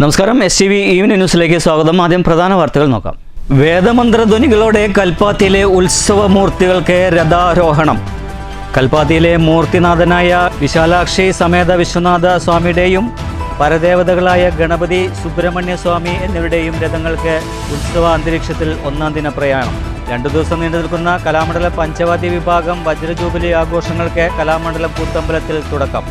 നമസ്കാരം, STV evening ന്യൂസിലേക്ക് സ്വാഗതം. ആദ്യം പ്രധാന വാർത്തകൾ നോക്കാം. വേദമന്ത്രധ്വനികളോടെ കൽപ്പാത്തിയിലെ ഉത്സവമൂർത്തികൾക്ക് രഥാരോഹണം. കൽപ്പാത്തിയിലെ മൂർത്തിനാഥനായ വിശാലാക്ഷി സമേത വിശ്വനാഥ സ്വാമിയുടെയും പരദേവതകളായ ഗണപതി, സുബ്രഹ്മണ്യ സ്വാമി എന്നിവരുടെയും രഥങ്ങൾക്ക് ഉത്സവ അന്തരീക്ഷത്തിൽ ഒന്നാം ദിന പ്രയാണം. 2 ദിവസം നീണ്ടു നിൽക്കുന്ന കലാമണ്ഡലം പഞ്ചവാദ്യ വിഭാഗം വജ്രജൂബിലി ആഘോഷങ്ങൾക്ക് കലാമണ്ഡലം കൂത്തമ്പലത്തിൽ തുടക്കം.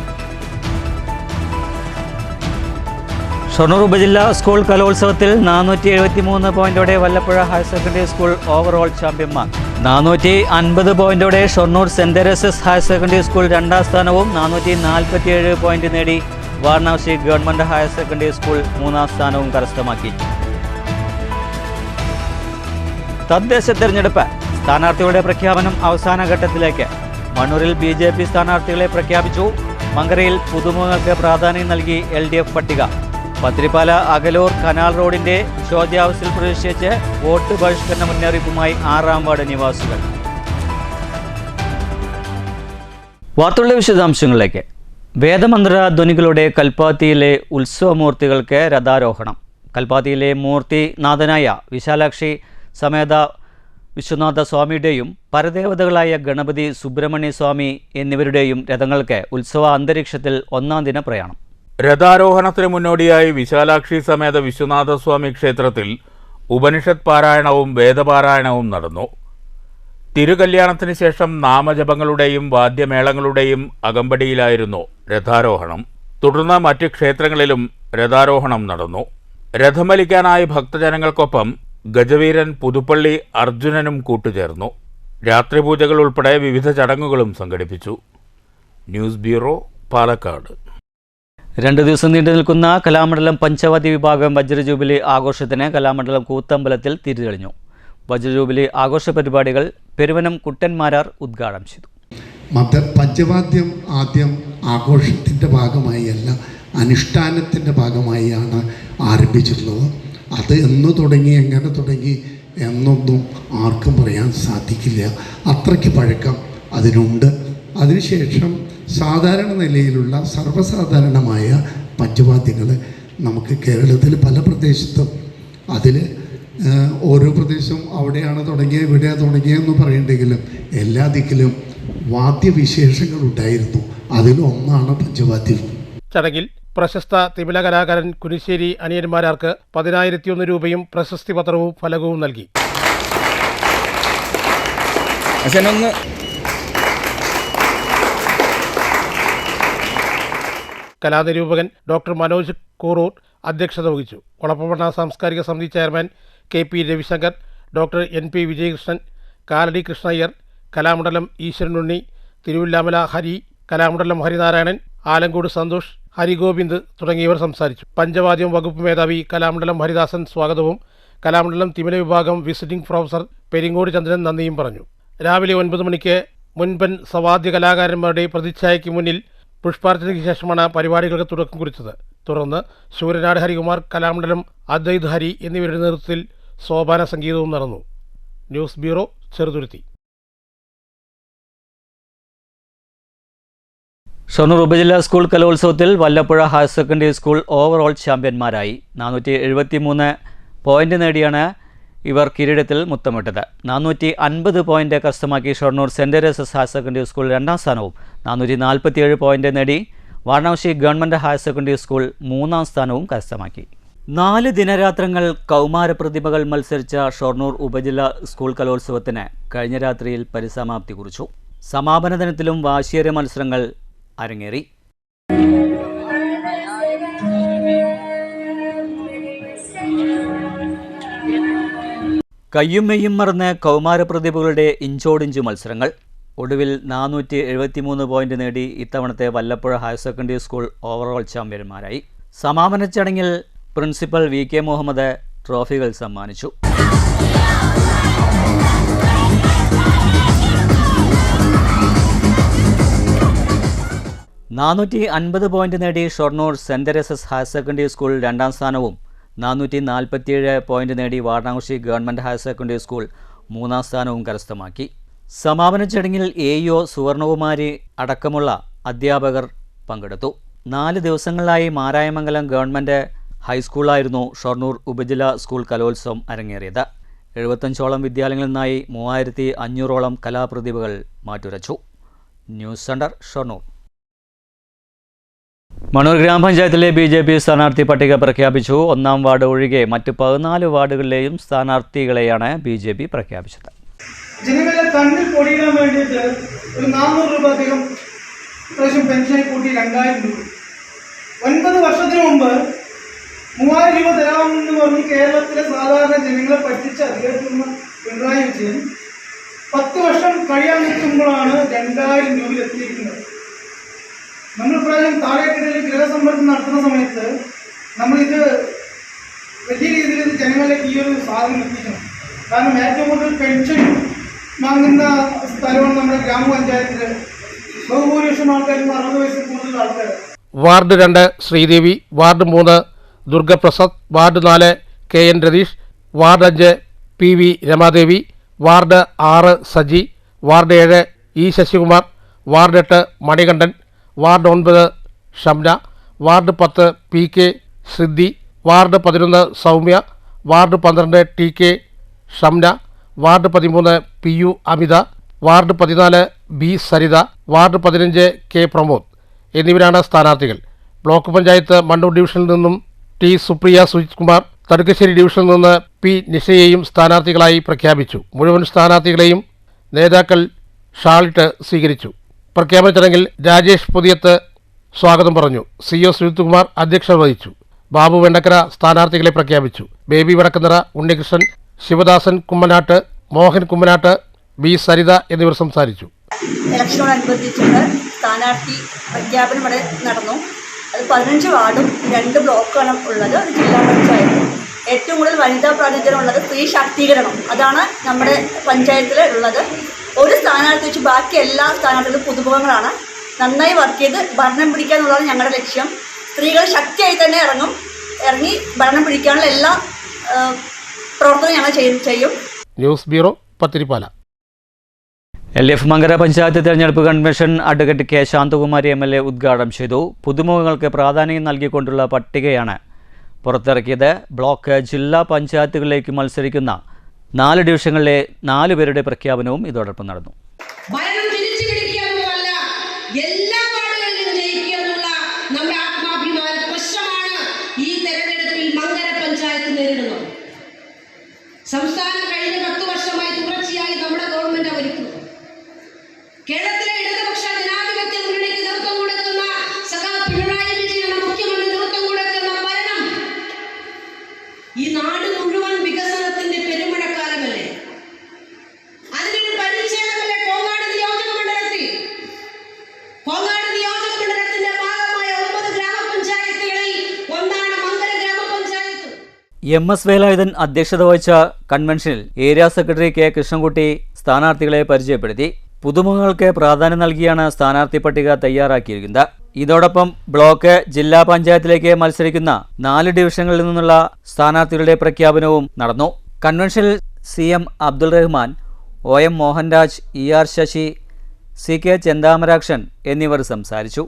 ഷൊർണൂർ ഉപജില്ലാ സ്കൂൾ കലോത്സവത്തിൽ 473 പോയിന്റോടെ Vallappuzha higher secondary school overall ചാമ്പ്യന്മാർ. 450 പോയിന്റോടെ ഷൊർണൂർ സെന്റ് തെരേസസ് ഹയർ സെക്കൻഡറി സ്കൂൾ 2ാം സ്ഥാനവും 447 പോയിന്റ് നേടി Varanasi government higher secondary school 3ാം സ്ഥാനവും കരസ്ഥമാക്കി. തദ്ദേശ തെരഞ്ഞെടുപ്പ് സ്ഥാനാർത്ഥികളുടെ പ്രഖ്യാപനം അവസാന ഘട്ടത്തിലേക്ക്. മണ്ണൂരിൽ BJP സ്ഥാനാർത്ഥികളെ പ്രഖ്യാപിച്ചു. മങ്കരയിൽ പുതുമുഖങ്ങൾക്ക് പ്രാധാന്യം നൽകി LDF പട്ടിക. പത്തിരിപ്പാല അകലൂർ കനാൽ റോഡിന്റെ ചോദ്യാവസ്ഥയിൽ പ്രവേശിച്ച് വോട്ട് ബഹിഷ്കരണ മുന്നറിയിപ്പുമായി 6ാം വാർഡ് നിവാസികൾ. വാർത്തകളുടെ വിശദാംശങ്ങളിലേക്ക്. വേദമന്ത്ര ധ്വനികളുടെ കൽപ്പാത്തിയിലെ ഉത്സവമൂർത്തികൾക്ക് രഥാരോഹണം. കൽപ്പാത്തിയിലെ മൂർത്തിനാഥനായ വിശാലാക്ഷി സമേത വിശ്വനാഥ സ്വാമിയുടെയും പരദേവതകളായ ഗണപതി, സുബ്രഹ്മണ്യ സ്വാമി എന്നിവരുടെയും രഥങ്ങൾക്ക് ഉത്സവ അന്തരീക്ഷത്തിൽ ഒന്നാം ദിന പ്രയാണം. രഥാരോഹണത്തിന് മുന്നോടിയായി വിശാലാക്ഷി സമേത വിശ്വനാഥസ്വാമി ക്ഷേത്രത്തിൽ ഉപനിഷത്ത് പാരായണവും വേദപാരായണവും നടന്നു. തിരുകല്യാണത്തിന് ശേഷം നാമജപങ്ങളുടെയും വാദ്യമേളങ്ങളുടെയും അകമ്പടിയിലായിരുന്നു രഥാരോഹണം. തുടർന്ന് മറ്റ് ക്ഷേത്രങ്ങളിലും രഥാരോഹണം നടന്നു. രഥമലിക്കാനായി ഭക്തജനങ്ങൾക്കൊപ്പം ഗജവീരൻ പുതുപ്പള്ളി അർജുനനും കൂട്ടുചേർന്നു. രാത്രിപൂജകൾ ഉൾപ്പെടെ വിവിധ ചടങ്ങുകളും സംഘടിപ്പിച്ചു. News bureau, Palakkad. 2 ദിവസം നീണ്ടു നിൽക്കുന്ന കലാമണ്ഡലം പഞ്ചവാദ്യ വിഭാഗം വജ്രജൂബിലി ആഘോഷത്തിന് കലാമണ്ഡലം കൂത്തമ്പലത്തിൽ തിരിതെളിഞ്ഞു. വജ്രജൂബിലി ആഘോഷ പരിപാടികൾ പെരുവനം കുട്ടന്മാരാർ ഉദ്ഘാടനം ചെയ്തു. പഞ്ചവാദ്യം ആദ്യം ആഘോഷത്തിൻ്റെ ഭാഗമായി അല്ല, അനുഷ്ഠാനത്തിൻ്റെ ഭാഗമായാണ് ആരംഭിച്ചിട്ടുള്ളത്. അത് എന്ന് തുടങ്ങി, എങ്ങനെ തുടങ്ങി എന്നൊന്നും ആർക്കും പറയാൻ സാധിക്കില്ല. അത്രയ്ക്ക് പഴക്കം അതിനുണ്ട്. അതിനുശേഷം സാധാരണ നിലയിലുള്ള സർവ്വസാധാരണമായ പഞ്ചവാദ്യങ്ങൾ നമുക്ക് കേരളത്തിൽ പല പ്രദേശത്തും, അതിൽ ഓരോ പ്രദേശവും അവിടെയാണ് തുടങ്ങിയത് ഇവിടെയാണ് തുടങ്ങിയതെന്ന് പറയണ്ടെങ്കിലും എല്ലാ ദിക്കിലും വാദ്യവിശേഷങ്ങളുണ്ടായിരുന്നു. അതിലൊന്നാണ് പഞ്ചവാദ്യം. ചടങ്ങിൽ പ്രശസ്ത തിമില കലാകാരൻ കുനിശ്ശേരി അനിയന്മാരാർക്ക് 10,001 രൂപയും പ്രശസ്തി പത്രവും ഫലകവും നൽകി. കലാനിരൂപകൻ ഡോക്ടർ മനോജ് കൂറൂർ അധ്യക്ഷത വഹിച്ചു. ഒളപ്പമണ്ണ സാംസ്കാരിക സമിതി chairman KP Ravishankar, doctor NP Vijayakrishnan, Kalady Krishnayyar, Kalamandalam Eeswaranunni, Thiruvilwamala Hari, Kalamandalam Harinarayanan, Alancode Santhosh, Harigovind തുടങ്ങിയവർ സംസാരിച്ചു. പഞ്ചവാദ്യം വകുപ്പ് മേധാവി കലാമണ്ഡലം ഹരിദാസൻ സ്വാഗതവും കലാമണ്ഡലം തിമില വിഭാഗം വിസിറ്റിംഗ് പ്രൊഫസർ പെരിങ്ങോട് ചന്ദ്രൻ നന്ദിയും പറഞ്ഞു. രാവിലെ 9 മണിക്ക് മുൻപൻ സവാദ്യ കലാകാരന്മാരുടെ പ്രതിച്ഛായയ്ക്ക് മുന്നിൽ പുഷ്പാർച്ചനയ്ക്ക് ശേഷമാണ് പരിപാടികൾക്ക് തുടക്കം കുറിച്ചത്. തുടർന്ന് ശൂരനാട് ഹരികുമാർ, കലാമണ്ഡലം അദ്വൈത് ഹരി എന്നിവരുടെ നേതൃത്വത്തിൽ സോപാന സംഗീതവും നടന്നു. News bureau, Cheruthuruthy. ഷൊർണൂർ ഉപജില്ലാ സ്കൂൾ കലോത്സവത്തിൽ Vallappuzha higher secondary school overall ചാമ്പ്യന്മാരായി. 473 പോയിന്റ് നേടിയാണ് ഇവർ കിരീടത്തിൽ മുത്തമിട്ടത്. 450 പോയിന്റ് കരസ്ഥമാക്കി ഷൊർണൂർ സെന്റ് തെരേസസ് ഹയർ സെക്കൻഡറി സ്കൂൾ 2ാം സ്ഥാനവും 447 പോയിന്റ് നേടി Varanasi government higher secondary school 3ാം സ്ഥാനവും കരസ്ഥമാക്കി. 4 ദിനരാത്രങ്ങൾ കൗമാര പ്രതിഭകൾ മത്സരിച്ച ഷൊർണൂർ ഉപജില്ലാ സ്കൂൾ കലോത്സവത്തിന് കഴിഞ്ഞ രാത്രിയിൽ പരിസമാപ്തി കുറിച്ചു. സമാപന ദിനത്തിലും വാശിയേറിയ മത്സരങ്ങൾ അരങ്ങേറി. കയ്യും മെയ്യും മറന്ന് കൗമാര പ്രതിഭകളുടെ ഇഞ്ചോടിഞ്ച് മത്സരങ്ങൾ. ഒടുവിൽ 473 പോയിന്റ് നേടി ഇത്തവണത്തെ Vallappuzha higher secondary school overall ചാമ്പ്യന്മാരായി. സമാപന ചടങ്ങിൽ പ്രിൻസിപ്പൽ VK മുഹമ്മദ് ട്രോഫികൾ സമ്മാനിച്ചു. 450 പോയിന്റ് നേടി ഷൊർണൂർ സെന്റ് തെരേസസ് ഹയർ സെക്കൻഡറി സ്കൂൾ 2ാം സ്ഥാനവും 447 പോയിന്റ് നേടി Varanasi government higher secondary school 3ാം സ്ഥാനവും കരസ്ഥമാക്കി. സമാപന ചടങ്ങിൽ AEO സുവർണകുമാരി അടക്കമുള്ള അധ്യാപകർ പങ്കെടുത്തു. 4 ദിവസങ്ങളിലായി മാരായമംഗലം ഗവൺമെൻറ് ഹൈസ്കൂളായിരുന്നു ഷൊർണൂർ ഉപജില്ലാ സ്കൂൾ കലോത്സവം അരങ്ങേറിയത്. 75ഓളം വിദ്യാലയങ്ങളിൽ നിന്നായി 3500ഓളം കലാപ്രതിഭകൾ മാറ്റുരച്ചു. News centre, Shoranur. മണൂർ ഗ്രാമപഞ്ചായത്തിലെ BJP സ്ഥാനാർത്ഥി പട്ടിക പ്രഖ്യാപിച്ചു. 1-ാം വാർഡ് ഒഴികെ മറ്റ് 14 വാർഡുകളിലെയും സ്ഥാനാർത്ഥികളെയാണ് BJP പ്രഖ്യാപിച്ചത്. ജനങ്ങളെ കണ്ണിൽ പൊടിയിടാൻ വേണ്ടിയിട്ട് ഒരു 400 രൂപ അധികം പ്രാവശ്യം പെൻഷനായി കൂട്ടി 2000 രൂപ. 9 വർഷത്തിന് മുമ്പ് 3000 രൂപ തരാമെന്ന് പറഞ്ഞ് കേരളത്തിലെ സാധാരണ ജനങ്ങളെ പറ്റിച്ച അധികാരത്തിൽ നിന്ന് പിണറായി വിജയൻ 10 വർഷം കഴിയാൻ നിൽക്കുമ്പോഴാണ് 2000 രൂപയിൽ എത്തിയിരിക്കുന്നത്. നമ്മൾ പ്രായം താഴേക്കിടയിൽ ഗൃഹസമ്പർക്കം നടത്തുന്ന സമയത്ത് നമ്മളിത് വലിയ രീതിയിൽ ഇത് ജനങ്ങളിലേക്ക് ഈ ഒരു സാധനം എത്തിക്കണം. കാരണം ഏറ്റവും കൂടുതൽ പെൻഷൻ വാങ്ങുന്ന സ്ഥലമാണ് നമ്മുടെ ഗ്രാമപഞ്ചായത്തിൽ. ബഹുഭൂരിപക്ഷം ആൾക്കാരും 60 വയസ്സിൽ കൂടുതൽ ആൾക്കാർ. Ward 2 Sreedevi, ward 3 Durgaprasad, ward 4 KN Ratheesh, ward 5 PV Ramadevi, ward 6 Saji, ward 7 E Sasikumar, ward 8 Manikandan, ward 9 Shamna, ward 10 PK Siddhi, ward 11 Soumya, ward 12 TK Shamna, ward 13 PU Amitha, ward 14 B Saritha, ward 15 K Pramod എന്നിവരാണ് സ്ഥാനാർത്ഥികൾ. ബ്ലോക്ക് പഞ്ചായത്ത് മണ്ണൂർ ഡിവിഷനിൽ നിന്നും T സുപ്രിയ സുജിത് കുമാർ, തടുക്കശ്ശേരി ഡിവിഷനിൽ നിന്ന് P നിഷയെയും സ്ഥാനാർത്ഥികളായി പ്രഖ്യാപിച്ചു. മുഴുവൻ സ്ഥാനാർത്ഥികളെയും നേതാക്കൾ ഷാളിട്ട് സ്വീകരിച്ചു. പ്രഖ്യാപന ചടങ്ങിൽ രാജേഷ് പുതിയത്ത് സ്വാഗതം പറഞ്ഞു. CO സുജിത് കുമാർ അധ്യക്ഷത വഹിച്ചു. ബാബു വെണ്ടക്കര സ്ഥാനാർത്ഥികളെ പ്രഖ്യാപിച്ചു. ബേബി വടക്കുന്നിറ, ഉണ്ണികൃഷ്ണൻ, ശിവദാസൻ കുമ്മനാട്ട്, മോഹൻ കുമ്മനാട്ട്, B സരിത എന്നിവർ സംസാരിച്ചു. ഇലക്ഷനോടനുബന്ധിച്ചുള്ള സ്ഥാനാർത്ഥി പ്രഖ്യാപനം ഇവിടെ നടന്നു. അത് 15 വാർഡും 2 ബ്ലോക്കാണ് ഉള്ളത്. അത് ജില്ലാ പഞ്ചായത്ത്. ഏറ്റവും കൂടുതൽ വനിതാ പ്രാതിനിധ്യം ഉള്ളത് സ്ത്രീ ശാക്തീകരണം, അതാണ് നമ്മുടെ പഞ്ചായത്തിൽ ഉള്ളത്. ഒരു സ്ഥാനാർത്ഥി വെച്ച് ബാക്കി എല്ലാ സ്ഥാനാർത്ഥികളും പുതുമുഖങ്ങളാണ്. നന്നായി വർക്ക് ചെയ്ത് ഭരണം പിടിക്കുക എന്നുള്ളതാണ് ഞങ്ങളുടെ ലക്ഷ്യം. സ്ത്രീകൾ ശക്തിയായി തന്നെ ഇറങ്ങി ഭരണം പിടിക്കാനുള്ള എല്ലാ പ്രവർത്തനവും ഞങ്ങൾ ചെയ്യും. News bureau, Pathirippala. LF Mankara panchayat തെരഞ്ഞെടുപ്പ് convention advocate K Santhakumari MLA ഉദ്ഘാടനം ചെയ്തു. പുതുമുഖങ്ങൾക്ക് പ്രാധാന്യം നൽകിക്കൊണ്ടുള്ള പട്ടികയാണ് പുറത്തിറക്കിയത്. ബ്ലോക്ക്, ജില്ലാ പഞ്ചായത്തുകളിലേക്ക് മത്സരിക്കുന്ന 4 ഡിവിഷനുകളിലെ 4 പേരുടെ പ്രഖ്യാപനവും ഇതോടൊപ്പം നടന്നു. എല്ലാ വാർഡുകളിലും ജയിക്കുക എന്നുള്ള നമ്മുടെ ആത്മാഭിമാന പ്രശ്നമാണ് ഈ തെരഞ്ഞെടുപ്പിൽ മങ്കര പഞ്ചായത്ത് നേരിടുന്നത്. സംസ്ഥാനം കഴിഞ്ഞ 10 വർഷമായി തുടർച്ചയായി നമ്മുടെ ഗവൺമെന്റ് ഭരിക്കുന്നു. കേരളത്തിലെ ഇടതുപക്ഷ ജനാധിപത്യ മുന്നണിക്ക് നേതൃത്വം കൊടുക്കുന്ന സഖാ പിണറായി വിജയൻ മുഖ്യമന്ത്രി നേതൃത്വം കൊടുക്കുന്ന ഭരണം ഈ നാട് മുഴുവൻ വികസനത്തിന്റെ പെരുമഴക്കാലമല്ലേ? അതിനൊരു പരിചയമല്ലേ കോങ്ങാട് നിയോജക മണ്ഡലത്തിൽ? കോങ്ങാട് നിയോജക മണ്ഡലത്തിന്റെ ഭാഗമായ 9 ഗ്രാമപഞ്ചായത്തുകളിൽ ഒന്നാണ് മങ്കര ഗ്രാമപഞ്ചായത്ത്. MS വേലായുധൻ അധ്യക്ഷത വഹിച്ച കൺവെൻഷനിൽ ഏരിയ സെക്രട്ടറി K കൃഷ്ണൻകുട്ടി സ്ഥാനാർത്ഥികളെ പരിചയപ്പെടുത്തി. പുതുമുഖങ്ങൾക്ക് പ്രാധാന്യം നൽകിയാണ് സ്ഥാനാർത്ഥി പട്ടിക തയ്യാറാക്കിയിരിക്കുന്നത്. ഇതോടൊപ്പം ബ്ലോക്ക്, ജില്ലാ പഞ്ചായത്തിലേക്ക് മത്സരിക്കുന്ന 4 ഡിവിഷനുകളിൽ നിന്നുള്ള സ്ഥാനാർത്ഥികളുടെ പ്രഖ്യാപനവും നടന്നു. കൺവെൻഷനിൽ CM Abdul Rahman, OM Mohanraj, ER Sasi, CK Chenthamarakshan എന്നിവർ സംസാരിച്ചു.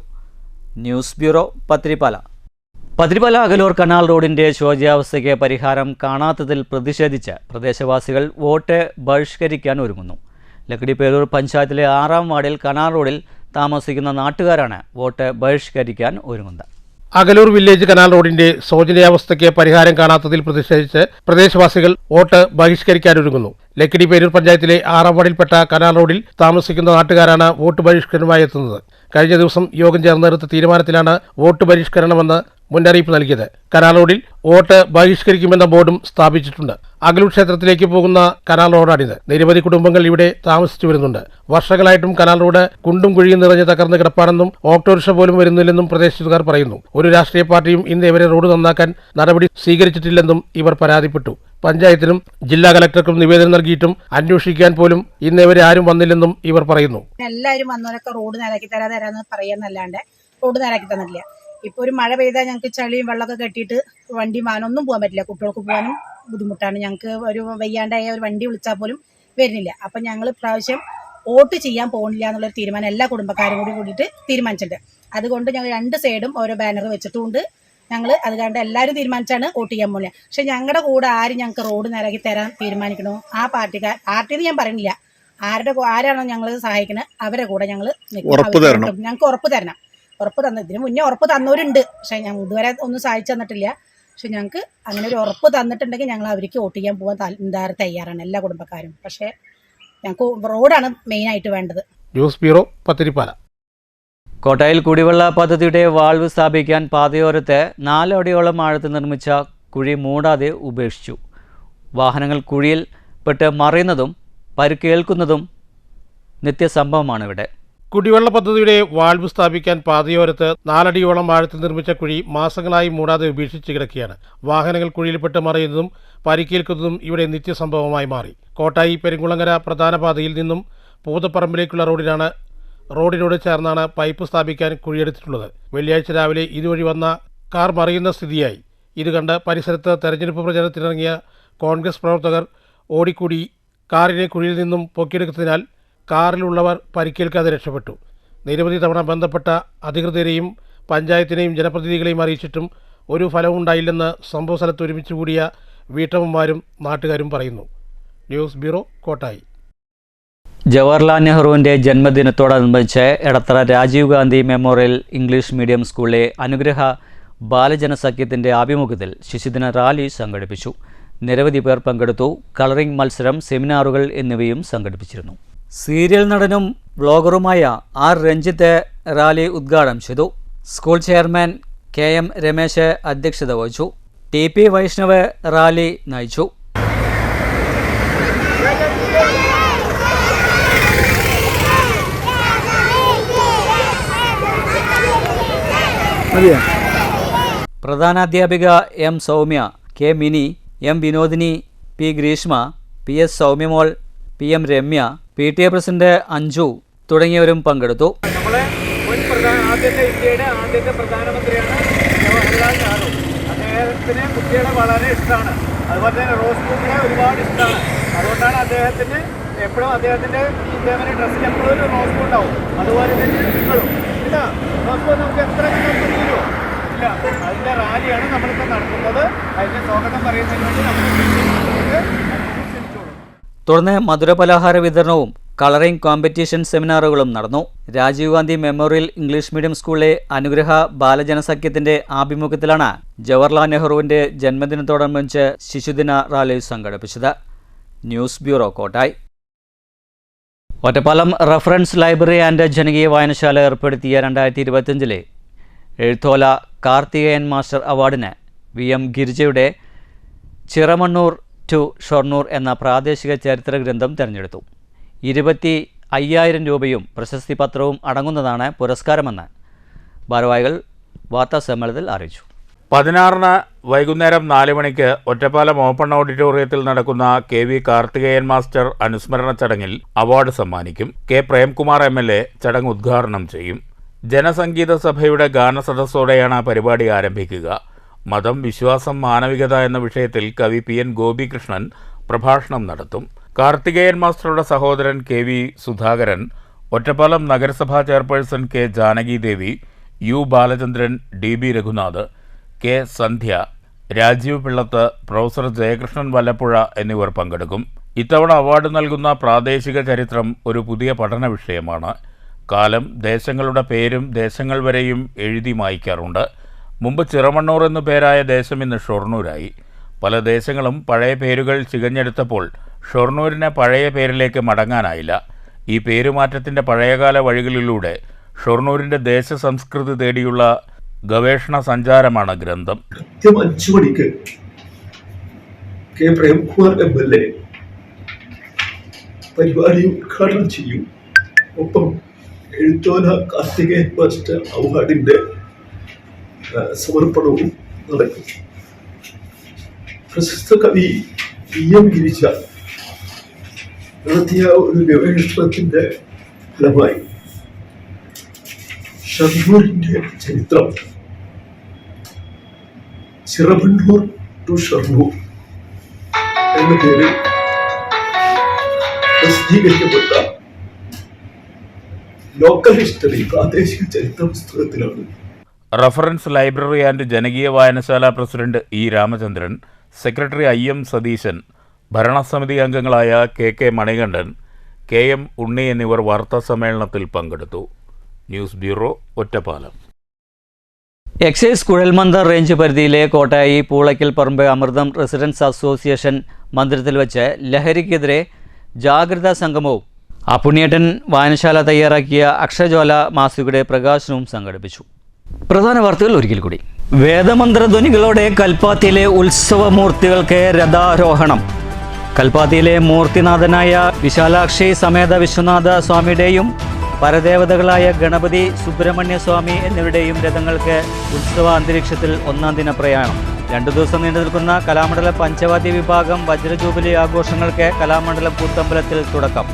News bureau, Pathirippala. Pathirippala Akaloor canal റോഡിന്റെ ശോച്യാവസ്ഥയ്ക്ക് പരിഹാരം കാണാത്തതിൽ പ്രതിഷേധിച്ച് പ്രദേശവാസികൾ വോട്ട് ബഹിഷ്കരിക്കാൻ ഒരുങ്ങുന്നു. ലക്കിടിപ്പേരൂർ പഞ്ചായത്തിലെ 6-ാം വാർഡിൽ കനാൽ റോഡിൽ താമസിക്കുന്ന നാട്ടുകാരാണ് വോട്ട് ബഹിഷ്കരിക്കാൻ ഒരുങ്ങുന്നത്. അകലൂർ വില്ലേജ് കനാൽ റോഡിന്റെ ശോചനീയാവസ്ഥയ്ക്ക് പരിഹാരം കാണാത്തതിൽ പ്രതിഷേധിച്ച് പ്രദേശവാസികൾ വോട്ട് ബഹിഷ്കരിക്കാനൊരുങ്ങുന്നു. ലക്കിടിപ്പേരൂർ പഞ്ചായത്തിലെ 6-ാം വാർഡിൽപ്പെട്ട കനാൽ റോഡിൽ താമസിക്കുന്ന നാട്ടുകാരാണ് വോട്ട് ബഹിഷ്കരണമായി എത്തുന്നത്. കഴിഞ്ഞ ദിവസം യോഗം ചേർന്നെടുത്ത തീരുമാനത്തിലാണ് വോട്ട് ബഹിഷ്കരണമെന്ന് മുന്നറിയിപ്പ് നൽകിയത്. കനാൽ റോഡിൽ വോട്ട് ബഹിഷ്കരിക്കുമെന്ന ബോർഡും സ്ഥാപിച്ചിട്ടുണ്ട്. അകലൂർ ക്ഷേത്രത്തിലേക്ക് പോകുന്ന കനാൽ റോഡാണിത്. നിരവധി കുടുംബങ്ങൾ ഇവിടെ താമസിച്ചു വരുന്നുണ്ട്. വർഷങ്ങളായിട്ടും കനാൽ റോഡ് കുണ്ടും കുഴിയും നിറഞ്ഞ് തകർന്ന് കിടപ്പാണെന്നും ഓട്ടോറിക്ഷ പോലും വരുന്നില്ലെന്നും പ്രദേശത്തുകാർ പറയുന്നു. ഒരു രാഷ്ട്രീയ പാർട്ടിയും ഇന്നേവരെ റോഡ് നന്നാക്കാൻ നടപടി സ്വീകരിച്ചിട്ടില്ലെന്നും ഇവർ പരാതിപ്പെട്ടു. പഞ്ചായത്തിനും ജില്ലാ കലക്ടർക്കും നിവേദനം നൽകിയിട്ടും അന്വേഷിക്കാൻ പോലും ഇന്നേവരെ ആരും വന്നില്ലെന്നും ഇവർ പറയുന്നു. എല്ലാവരും വന്നവരൊക്കെ റോഡ് നേരാക്കി തരാന്ന് പറയാന്നല്ലാണ്ട് റോഡ് നേരാക്കി തന്നിട്ടില്ല. ഇപ്പോൾ ഒരു മഴ പെയ്താൽ ഞങ്ങൾക്ക് ചളിയും വെള്ളമൊക്കെ കെട്ടിയിട്ട് വണ്ടി വാനൊന്നും പോകാൻ പറ്റില്ല. കുട്ടികൾക്ക് പോകാനും ബുദ്ധിമുട്ടാണ്. ഞങ്ങൾക്ക് ഒരു വയ്യാണ്ടായ ഒരു വണ്ടി വിളിച്ചാൽ പോലും വരുന്നില്ല. അപ്പം ഞങ്ങൾ ഇപ്രാവശ്യം വോട്ട് ചെയ്യാൻ പോകുന്നില്ല എന്നുള്ളൊരു തീരുമാനം എല്ലാ കുടുംബക്കാരും കൂടിയിട്ട് തീരുമാനിച്ചിട്ടുണ്ട്. അതുകൊണ്ട് ഞങ്ങൾ 2 സൈഡും ഓരോ ബാനർ വെച്ചിട്ടുണ്ട്. ഞങ്ങൾ അത് കണ്ട് എല്ലാവരും തീരുമാനിച്ചാണ് വോട്ട് ചെയ്യാൻ പോകുന്നത്. പക്ഷെ ഞങ്ങളുടെ കൂടെ ആര് ഞങ്ങൾക്ക് റോഡ് നേരാക്കി തരാൻ തീരുമാനിക്കണോ ആ പാർട്ടിന്ന് ഞാൻ പറയുന്നില്ല, ആരാണോ ഞങ്ങൾ സഹായിക്കുന്നത് അവരെ കൂടെ ഞങ്ങൾ ഞങ്ങൾക്ക് ഉറപ്പ് തരണം. ഉറപ്പ് ഇതിന് മുന്നേ ഉറപ്പ് തന്നവരുണ്ട്, പക്ഷെ ഞങ്ങൾ ഇതുവരെ ഒന്നും സഹായിച്ചു തന്നിട്ടില്ല. പക്ഷെ ഞങ്ങൾക്ക് അങ്ങനെ ഒരു ഉറപ്പ് തന്നിട്ടുണ്ടെങ്കിൽ ഞങ്ങൾ അവർക്ക് വോട്ട് ചെയ്യാൻ പോകാൻ തയ്യാറാണ് എല്ലാ കുടുംബക്കാരും. പക്ഷേ ഞങ്ങൾക്ക് റോഡാണ് മെയിനായിട്ട് വേണ്ടത്. News bureau, Pathiripala. കോട്ടായിൽ കുടിവെള്ള പദ്ധതിയുടെ വാൾവ് സ്ഥാപിക്കാൻ പാതയോരത്ത് 4 അടിയോളം ആഴത്തിൽ നിർമ്മിച്ച കുഴി മൂടാതെ ഉപേക്ഷിച്ചു. വാഹനങ്ങൾ കുഴിയിൽ പെട്ട് മറിയുന്നതും പരിക്കേൽക്കുന്നതും നിത്യസംഭവമാണ് ഇവിടെ. കുടിവെള്ള പദ്ധതിയുടെ വാൾവ് സ്ഥാപിക്കാൻ പാതയോരത്ത് 4 അടിയോളം ആഴത്തിൽ നിർമ്മിച്ച കുഴി മാസങ്ങളായി മൂടാതെ ഉപേക്ഷിച്ച് കിടക്കുകയാണ്. വാഹനങ്ങൾ കുഴിയിൽപ്പെട്ട് മറിയുന്നതും പരിക്കേൽക്കുന്നതും ഇവിടെ നിത്യസംഭവമായി മാറി. കോട്ടായി പെരുങ്കുളങ്ങര പ്രധാന പാതയിൽ നിന്നും പൂതപ്പറമ്പിലേക്കുള്ള റോഡിനോട് ചേർന്നാണ് പൈപ്പ് സ്ഥാപിക്കാൻ കുഴിയെടുത്തിട്ടുള്ളത്. വെള്ളിയാഴ്ച രാവിലെ ഇതുവഴി വന്ന കാർ മറിയുന്ന സ്ഥിതിയായി. ഇത് കണ്ട് പരിസരത്ത് തെരഞ്ഞെടുപ്പ് പ്രചരണത്തിനിറങ്ങിയ കോൺഗ്രസ് പ്രവർത്തകർ ഓടിക്കൂടി കാറിനെ കുഴിയിൽ നിന്നും പൊക്കിയെടുത്തതിനാൽ കാറിലുള്ളവർ പരിക്കേൽക്കാതെ രക്ഷപ്പെട്ടു. നിരവധി തവണ ബന്ധപ്പെട്ട അധികൃതരെയും പഞ്ചായത്തിനെയും ജനപ്രതിനിധികളെയും അറിയിച്ചിട്ടും ഒരു ഫലവും ഉണ്ടായില്ലെന്ന് സംഭവസ്ഥലത്ത് ഒരുമിച്ച് കൂടിയ വീട്ടമ്മമാരും നാട്ടുകാരും പറയുന്നു. News bureau, Kottayi. ജവഹർലാൽ നെഹ്റുവിൻ്റെ ജന്മദിനത്തോടനുബന്ധിച്ച് Edathara Rajiv Gandhi memorial English medium സ്കൂളിലെ അനുഗ്രഹ ബാലജനസഖ്യത്തിൻ്റെ ആഭിമുഖ്യത്തിൽ ശിശുദിന റാലി സംഘടിപ്പിച്ചു. നിരവധി പേർ പങ്കെടുത്തു. കളറിംഗ് മത്സരം, സെമിനാറുകൾ എന്നിവയും സംഘടിപ്പിച്ചിരുന്നു. സീരിയൽ നടനും വ്ളോഗറുമായ ആർ രഞ്ജിത്ത് റാലി ഉദ്ഘാടനം ചെയ്തു. സ്കൂൾ ചെയർമാൻ KM രമേശ് അധ്യക്ഷത വഹിച്ചു. TP വൈഷ്ണവ് റാലി നയിച്ചു. പ്രധാനാധ്യാപിക M Soumya, K mini, M Vinodini, P Greeshma, PS സൗമ്യമോൾ, PM Ramya, PTA president Anju തുടങ്ങിയവരും പങ്കെടുത്തു. ഇന്ത്യയുടെ ആദ്യത്തെ പ്രധാനമന്ത്രിയാണ് ജവഹർലാൽ നെഹ്റു. അദ്ദേഹത്തിന് കുട്ടികളെ വളരെ ഇഷ്ടമാണ്. അതുപോലെ തന്നെ റോസ് പൂക്കളെ ഒരുപാട് ഇഷ്ടമാണ്. അതുകൊണ്ടാണ് അദ്ദേഹത്തിന് എപ്പോഴും അദ്ദേഹത്തിൻ്റെ ഇതേപോലെ ഡ്രസ്സിൽ എപ്പോഴും ഒരു റോസ് പൂ ഉണ്ടാവും. അതുപോലെ തന്നെ നിങ്ങളും ഇല്ല, റോസ് പൂ നമുക്ക് എത്ര തീരുമോ ഇല്ല. അതിൻ്റെ റാലിയാണ് നമ്മളിപ്പോൾ നടത്തുന്നത്. അതിൻ്റെ സ്വാഗതം പറയുന്നതിന് വേണ്ടി നമ്മൾ തുടർന്ന് മധുരപലഹാര വിതരണവും കളറിംഗ് കോമ്പറ്റീഷൻ സെമിനാറുകളും നടന്നു. Rajiv Gandhi memorial English medium സ്കൂളിലെ അനുഗ്രഹ ബാലജനസഖ്യത്തിൻ്റെ ആഭിമുഖ്യത്തിലാണ് ജവഹർലാൽ നെഹ്റുവിൻ്റെ ജന്മദിനത്തോടനുബന്ധിച്ച് ശിശുദിന റാലി സംഘടിപ്പിച്ചത്. News bureau, Kottayi. Ottapalam reference library and ജനകീയ വായനശാല ഏർപ്പെടുത്തിയ 2025 എഴുത്തോല കാർത്തികേയൻ മാസ്റ്റർ അവാർഡിന് VM ഗിരിജയുടെ ചിറമണ്ണൂർ ടു ഷൊർണൂർ എന്ന പ്രാദേശിക ചരിത്ര ഗ്രന്ഥം തിരഞ്ഞെടുത്തു. 25,000 രൂപയും പ്രശസ്തി പത്രവും അടങ്ങുന്നതാണ് പുരസ്കാരമെന്ന് ഭാരവാഹികൾ വാർത്താസമ്മേളനത്തിൽ അറിയിച്ചു. 16 വൈകുന്നേരം 4 മണിക്ക് ഒറ്റപ്പാലം ഓപ്പൺ ഓഡിറ്റോറിയത്തിൽ നടക്കുന്ന KV കാർത്തികേയൻ മാസ്റ്റർ അനുസ്മരണ ചടങ്ങിൽ അവാർഡ് സമ്മാനിക്കും. K പ്രേംകുമാർ MLA ചടങ്ങ് ഉദ്ഘാടനം ചെയ്യും. ജനസംഗീത സഭയുടെ ഗാനസദസ്സോടെയാണ് പരിപാടി ആരംഭിക്കുക. മതം, വിശ്വാസം, മാനവികത എന്ന വിഷയത്തിൽ കവി PN ഗോപികൃഷ്ണൻ പ്രഭാഷണം നടത്തും. കാർത്തികേയൻ മാസ്റ്ററുടെ സഹോദരൻ KV സുധാകരൻ, ഒറ്റപ്പാലം നഗരസഭാ ചെയർപേഴ്സൺ K ജാനകി ദേവി, U Balachandran, DB Raghunath, K സന്ധ്യ, രാജീവ് പിള്ളത്ത്, പ്രൊഫസർ ജയകൃഷ്ണൻ വല്ലപ്പുഴ എന്നിവർ പങ്കെടുക്കും. ഇത്തവണ അവാർഡ് നൽകുന്ന പ്രാദേശിക ചരിത്രം ഒരു പുതിയ പഠന വിഷയമാണ്. കാലം, ദേശങ്ങളുടെ പേരും ദേശങ്ങൾ വരെയും എഴുതി മായ്ക്കാറുണ്ട്. മുമ്പ് ചിറമണ്ണൂർ എന്നു പേരായ ദേശം ഇന്ന് ഷൊർണൂരായി. പല ദേശങ്ങളും പഴയ പേരുകൾ ചികഞ്ഞെടുത്തപ്പോൾ ഷൊർണൂരിന് പഴയ പേരിലേക്ക് മടങ്ങാനായില്ല. ഈ പേരുമാറ്റത്തിൻ്റെ പഴയകാല വഴികളിലൂടെ ഷൊർണൂരിൻ്റെ ദേശസംസ്കൃതി തേടിയുള്ള ഗവേഷണ സഞ്ചാരമാണ് ഗ്രന്ഥം. കൃത്യം 5 മണിക്ക് K പ്രേംകുമാർ MLA പരിപാടി ഉദ്ഘാടനം ചെയ്യും. ഒപ്പം എഴുത്തോല കാർത്തികേയൻ മാസ്റ്റർ അവാർഡിന്റെ സമർപ്പണവും നടക്കും. പ്രശസ്ത കവി PM ഗിരിജ നടത്തിയ ഒരു ഗവേഷണത്തിന്റെ ഫലമായി ഷൊർണൂരിന്റെ ചരിത്രം ചിറമണ്ണൂർ ടു ഷൊർണൂർ എന്ന പേരിൽ പ്രസിദ്ധീകരിക്കപ്പെട്ട ലോക്കൽ ഹിസ്റ്ററി പ്രാദേശിക ചരിത്ര പുസ്തകത്തിലാണ്. റഫറൻസ് ലൈബ്രറി ആൻഡ് ജനകീയ വായനശാല president E Ramachandran, secretary IM Satheesan, ഭരണസമിതി അംഗങ്ങളായ KK മണികണ്ഠൻ, KM ഉണ്ണി എന്നിവർ വാർത്താസമ്മേളനത്തിൽ പങ്കെടുത്തു. News bureau, Ottapalam. എക്സൈസ് കുഴൽമന്ദർ റേഞ്ച് പരിധിയിലെ കോട്ടായി പൂളയ്ക്കൽ പറമ്പ് അമൃതം റെസിഡൻസ് അസോസിയേഷൻ മന്ദിരത്തിൽ വെച്ച് ലഹരിക്കെതിരെ ജാഗ്രതാ സംഗമവും അപ്പുണ്യേട്ടൻ വായനശാല തയ്യാറാക്കിയ അക്ഷരജ്വാല മാസികയുടെ പ്രകാശനവും സംഘടിപ്പിച്ചു. പ്രധാന വാർത്തകൾ ഒരിക്കൽ കൂടി. വേദമന്ത്രധ്വനികളോടെ കൽപ്പാത്തിയിലെ ഉത്സവമൂർത്തികൾക്ക് രഥാരോഹണം. കൽപ്പാത്തിയിലെ മൂർത്തിനാഥനായ വിശാലാക്ഷി സമേത വിശ്വനാഥ സ്വാമിയുടെയും പരദേവതകളായ ഗണപതി, സുബ്രഹ്മണ്യ സ്വാമി എന്നിവരുടെയും രഥങ്ങൾക്ക് ഉത്സവ അന്തരീക്ഷത്തിൽ ഒന്നാം ദിന പ്രയാണം. 2 ദിവസം നീണ്ടു നിൽക്കുന്ന കലാമണ്ഡലം പഞ്ചവാദ്യ വിഭാഗം വജ്രജൂബിലി ആഘോഷങ്ങൾക്ക് കലാമണ്ഡലം കൂത്തമ്പലത്തിൽ തുടക്കം.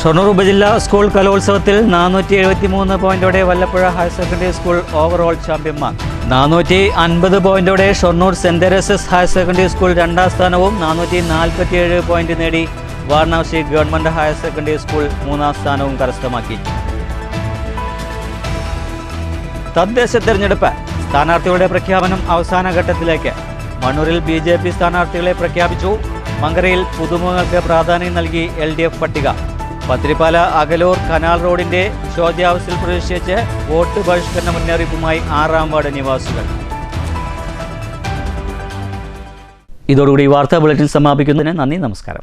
ഷൊർണൂർ ഉപജില്ലാ സ്കൂൾ കലോത്സവത്തിൽ 473 പോയിന്റോടെ Vallappuzha higher secondary school overall ചാമ്പ്യന്മാർ. 450 പോയിന്റോടെ ഷൊർണൂർ സെന്റ് തെരേസസ് ഹയർ സെക്കൻഡറി സ്കൂൾ 2ാം സ്ഥാനവും 447 പോയിന്റ് നേടി Varanasi government higher secondary school 3ാം സ്ഥാനവും കരസ്ഥമാക്കി. തദ്ദേശ തെരഞ്ഞെടുപ്പ് സ്ഥാനാർത്ഥികളുടെ പ്രഖ്യാപനം അവസാന ഘട്ടത്തിലേക്ക്. മണ്ണൂരിൽ BJP സ്ഥാനാർത്ഥികളെ പ്രഖ്യാപിച്ചു. മങ്കരയിൽ പുതുമുഖങ്ങൾക്ക് പ്രാധാന്യം നൽകി LDF പട്ടിക. പത്തിരിപ്പാല അകലൂർ കനാൽ റോഡിന്റെ ശോച്യാവസ്ഥയിൽ പ്രതിഷേധിച്ച് വോട്ട് ബഹിഷ്കരണ മുന്നറിയിപ്പുമായി 6ാം വാർഡ് നിവാസികൾ. ഇതോടുകൂടി വാർത്താ ബുള്ളറ്റിൻ സമാപിക്കുന്നതിന് നന്ദി, നമസ്കാരം.